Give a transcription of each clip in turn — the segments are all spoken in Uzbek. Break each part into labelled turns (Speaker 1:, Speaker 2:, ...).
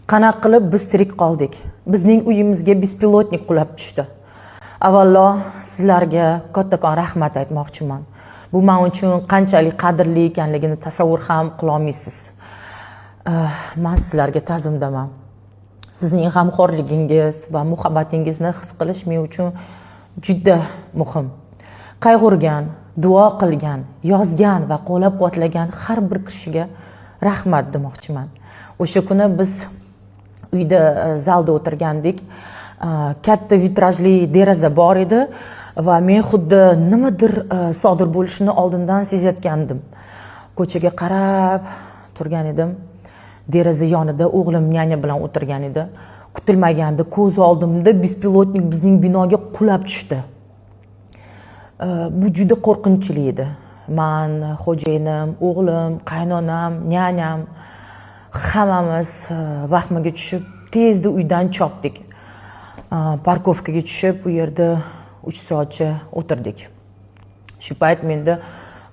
Speaker 1: Qanaqa qilib biz tirik qoldik? Bizning uyimizga bespilotnik qulab tushdi. Avvallo sizlarga kattakon rahmat aytmoqchiman. Bu men uchun qanchalik qadrli ekanligini tasavvur ham qila olmaysiz. Men sizlarga ta'zimdaman. Sizning g'amxo'rligingiz va muhabbatingizni his qilish men uchun juda muhim. Qayg'urgan, duo qilgan, yozgan va qo'llab-quvvatlagan har bir kishiga rahmat demoqchiman. O'sha kuni biz uyda zalda o'tirgandik. Katta vitrajli deraza bor edi va men xuddi nimadir sodir bo'lishini oldindan sezayotgandim. Ko'chaga qarab turgan edim. Deraza yonida o'g'lim nyanya bilan o'tirgan edi. Kutilmaganda ko'z oldimda bespilotnik bizning binoga qulab tushdi. Bu juda qo'rqinchli edi. Men, xo'jayinim, o'g'lim, qaynonam, nyanyam hammamiz vahmiga tushib tezda uydan chopdik. Parkovkaga tushib u yerda 3 soatcha o'tirdik. Shu payt menda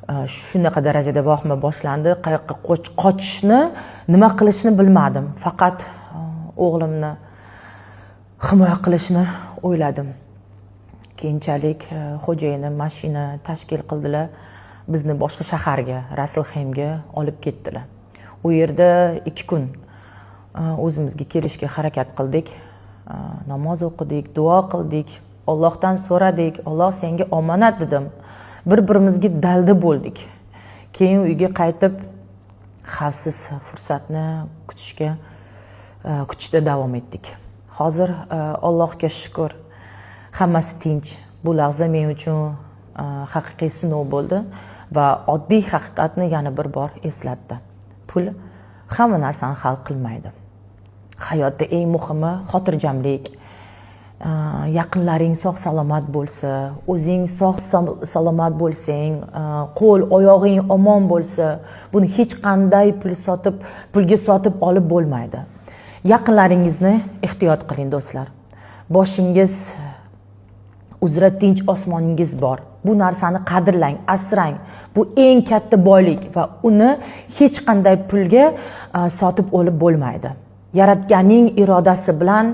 Speaker 1: shunaqa darajada vahma boshlandi. Qayoqqa qochishni, nima qilishni bilmadim. Faqat o'g'limni himoya qilishni o'yladim. Keyinchalik xo'jayinim mashina tashkil qildilar. Bizni boshqa shaharga, Raslxemga olib ketdilar. U yerda 2 kun o'zimizga kelishga harakat qildik. Namoz o'qidik, duo qildik, Allohdan so'radik. Alloh senga omonat dedim. Bir-birimizga dalda bo'ldik. Keyin uyga qaytib xavfsiz fursatni kutishda davom etdik. Hozir Allohga shukr, hammasi tinch. Bu lahza men uchun haqiqiy sinov bo'ldi va oddiy haqiqatni yana bir bor eslatdi. Pul hamma narsani hal qilmaydi. Hayotda eng muhimi xotirjamlik. Yaqinlaring sog' salomat bo'lsa, o'zing sog' salomat bo'lsang, qo'l oyog'ing omon bo'lsa, buni hech qanday pulga sotib olib bo'lmaydi. Yaqinlaringizni ehtiyot qiling do'stlar. Boshingiz uzra tinch osmoningiz bor. Bu narsani qadrlang, asrang. Bu eng katta boylik va uni hech qanday pulga sotib olib bo'lmaydi. Yaratganning irodasi bilan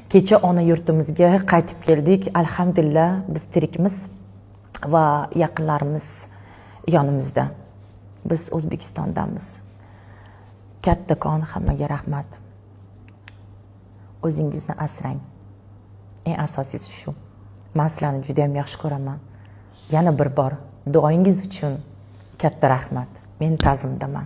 Speaker 1: kecha ona yurtimizga qaytib keldik. Alhamdulillah biz tirikmiz va yaqinlarimiz yonimizda. Biz O'zbekistondamiz. Kattakon hammaga rahmat. O'zingizni asrang. Eng asosiysi shu. Men sizlarni juda ham yaxshi ko'raman. Yana bir bor duoingiz uchun katta rahmat. Men ta'zimdaman.